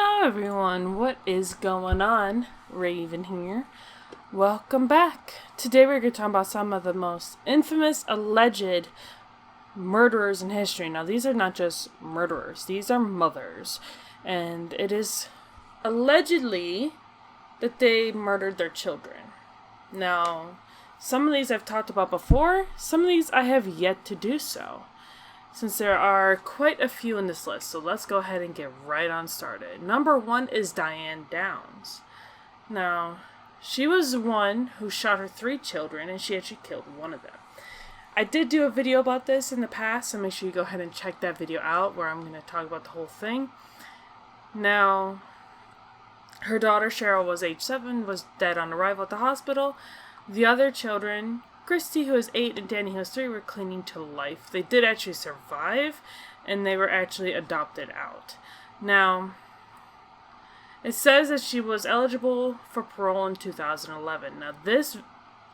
Hello everyone, what is going on? Raven here. Welcome back. Today we're going to talk about some of the most infamous alleged murderers in history. Now these are not just murderers, these are mothers. And it is allegedly that they murdered their children. Now, some of these I've talked about before, some of these I have yet to do so, since there are quite a few in this list. So let's go ahead and get right on started. Number 1 is Diane Downs. Now, she was the one who shot her 3 children, and she actually killed one of them. I did do a video about this in the past, so make sure you go ahead and check that video out, where I'm going to talk about the whole thing. Now, her daughter Cheryl was age 7, was dead on arrival at the hospital. The other children, Christy, who was 8, and Danny, who was 3, were clinging to life. They did actually survive, and they were actually adopted out. Now, it says that she was eligible for parole in 2011. Now, this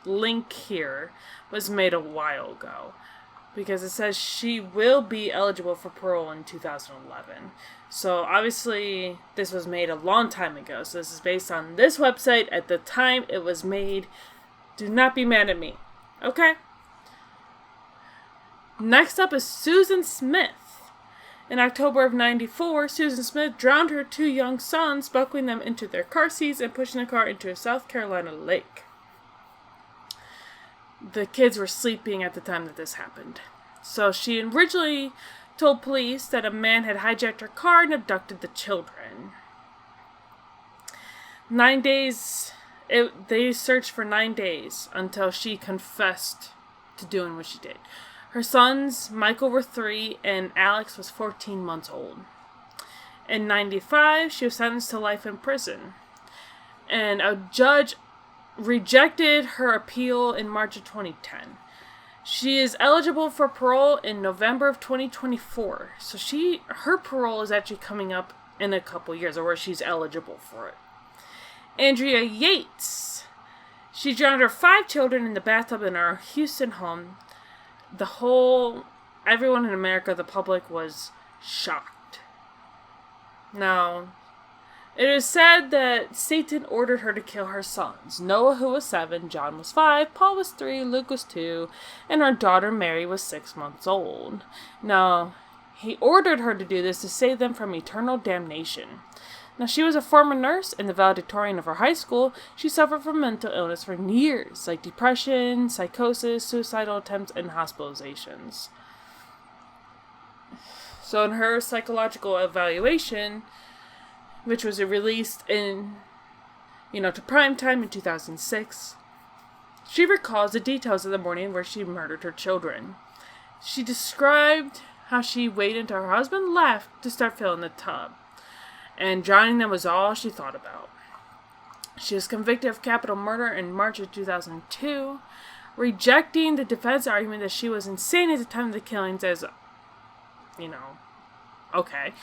link here was made a while ago, because it says she will be eligible for parole in 2011. So, obviously, this was made a long time ago. So, this is based on this website at the time it was made. Do not be mad at me. Okay. Next up is Susan Smith. In October of '94, Susan Smith drowned her 2 young sons, buckling them into their car seats and pushing the car into a South Carolina lake. The kids were sleeping at the time that this happened. So she originally told police that a man had hijacked her car and abducted the children. 9 days... They searched for 9 days until she confessed to doing what she did. Her sons, Michael, were 3 and Alex was 14 months old. In '95, she was sentenced to life in prison. And a judge rejected her appeal in March of 2010. She is eligible for parole in November of 2024. So her parole is actually coming up in a couple years, or where she's eligible for it. Andrea Yates. She drowned her 5 children in the bathtub in her Houston home. Everyone in America, the public, was shocked. Now, it is said that Satan ordered her to kill her sons. Noah, who was 7, John was 5, Paul was 3, Luke was 2, and her daughter Mary was 6 months old. Now, he ordered her to do this to save them from eternal damnation. Now, she was a former nurse and the valedictorian of her high school. She suffered from mental illness for years, like depression, psychosis, suicidal attempts, and hospitalizations. So in her psychological evaluation, which was released to prime time in 2006, she recalls the details of the morning where she murdered her children. She described how she waited until her husband left to start filling the tub, and drowning them was all she thought about. She was convicted of capital murder in March of 2002, rejecting the defense argument that she was insane at the time of the killings as, okay.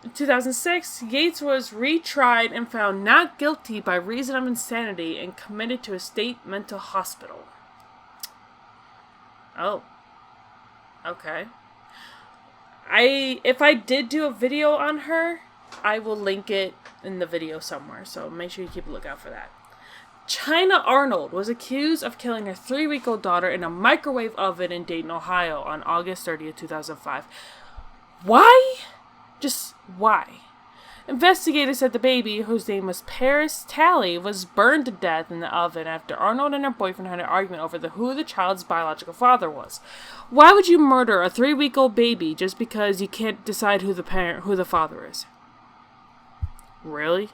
In 2006, Yates was retried and found not guilty by reason of insanity and committed to a state mental hospital. Oh. Okay. If I did do a video on her, I will link it in the video somewhere, so make sure you keep a lookout for that. China Arnold was accused of killing her 3-week-old daughter in a microwave oven in Dayton, Ohio on August 30th, 2005. Why? Just why? Investigators said the baby, whose name was Paris Talley, was burned to death in the oven after Arnold and her boyfriend had an argument over who the child's biological father was. Why would you murder a 3-week-old baby just because you can't decide who the father is? Really?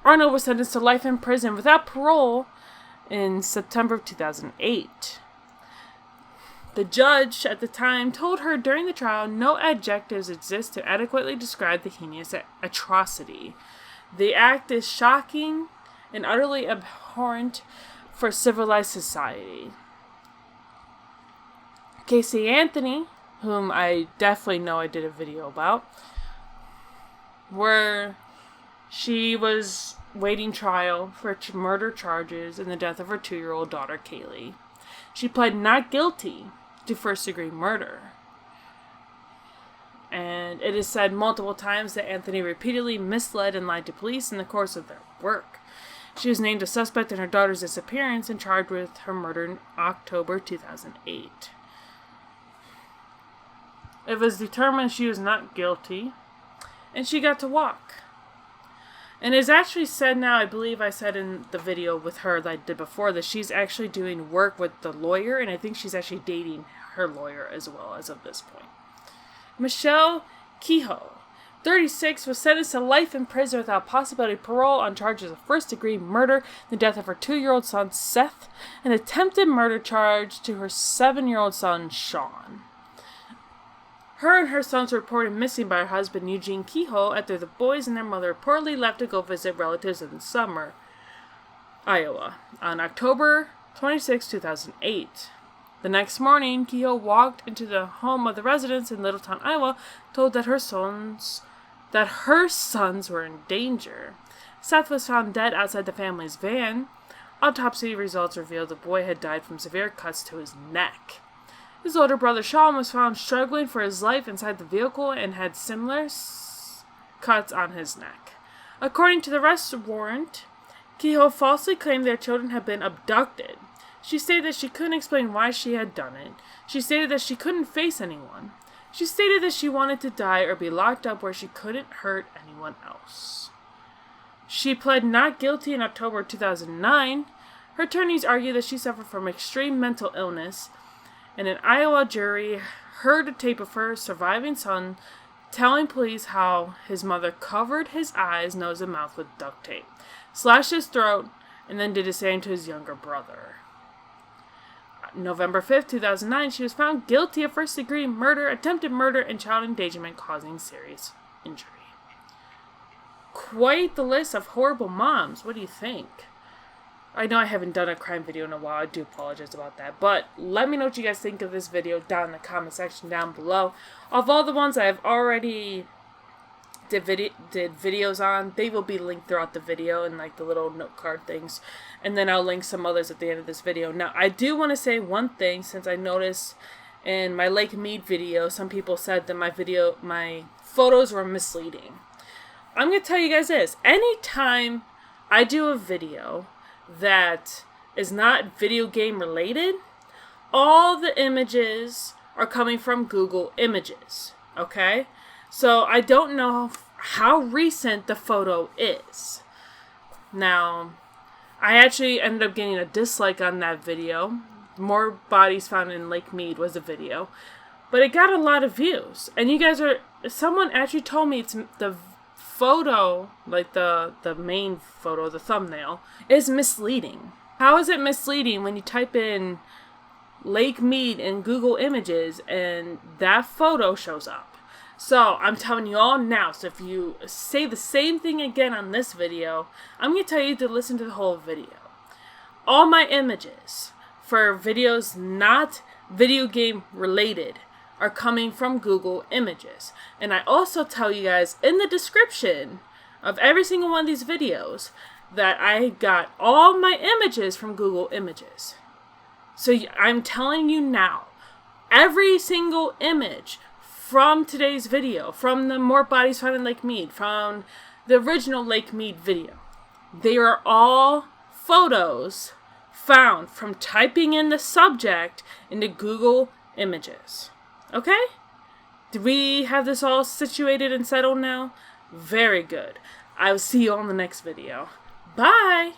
Arnold was sentenced to life in prison without parole in September of 2008. The judge at the time told her during the trial no adjectives exist to adequately describe the heinous atrocity. The act is shocking and utterly abhorrent for civilized society. Casey Anthony, whom I definitely know I did a video about, where she was waiting trial for murder charges in the death of her 2-year-old daughter, Kaylee. She pled not guilty to first-degree murder. and it is said multiple times that Anthony repeatedly misled and lied to police in the course of their work. She was named a suspect in her daughter's disappearance and charged with her murder in October 2008. It was determined she was not guilty, and she got to walk. And it's actually said now, I believe I said in the video with her that I did before, that she's actually doing work with the lawyer, and I think she's actually dating her lawyer as well as of this point. Michelle Kehoe, 36, was sentenced to life in prison without possibility of parole on charges of first-degree murder, the death of her 2-year-old son, Seth, and attempted murder charge to her 7-year-old son, Sean. Her and her sons were reported missing by her husband, Eugene Kehoe, after the boys and their mother reportedly left to go visit relatives in Summer, Iowa, on October 26, 2008. The next morning, Kehoe walked into the home of the residents in Littletown, Iowa, told that her sons were in danger. Seth was found dead outside the family's van. Autopsy results revealed the boy had died from severe cuts to his neck. His older brother Sean was found struggling for his life inside the vehicle and had similar cuts on his neck. According to the arrest warrant, Kehoe falsely claimed their children had been abducted. She stated that she couldn't explain why she had done it. She stated that she couldn't face anyone. She stated that she wanted to die or be locked up where she couldn't hurt anyone else. She pled not guilty in October 2009. Her attorneys argued that she suffered from extreme mental illness, and an Iowa jury heard a tape of her surviving son telling police how his mother covered his eyes, nose, and mouth with duct tape, slashed his throat, and then did the same to his younger brother. November 5th, 2009, she was found guilty of first-degree murder, attempted murder, and child endangerment causing serious injury. Quite the list of horrible moms. What do you think? I know I haven't done a crime video in a while. I do apologize about that. But let me know what you guys think of this video down in the comment section down below. Of all the ones I have already did videos on, they will be linked throughout the video in like the little note card things. And then I'll link some others at the end of this video. Now, I do want to say one thing, since I noticed in my Lake Mead video, some people said that my photos were misleading. I'm going to tell you guys this. Anytime I do a video that is not video game related, all the images are coming from Google Images, okay? So I don't know how recent the photo is. Now, I actually ended up getting a dislike on that video. More bodies found in Lake Mead was a video, but it got a lot of views. And you guys someone actually told me it's the photo, like the main photo, the thumbnail, is misleading. How is it misleading when you type in Lake Mead in Google Images and that photo shows up? So I'm telling you all now, so if you say the same thing again on this video, I'm going to tell you to listen to the whole video. All my images for videos not video game related are coming from Google Images. And I also tell you guys in the description of every single one of these videos that I got all my images from Google Images. So I'm telling you now, every single image from today's video, from the More Bodies Found in Lake Mead, from the original Lake Mead video, they are all photos found from typing in the subject into Google Images. Okay? Do we have this all situated and settled now? Very good. I will see you on the next video. Bye!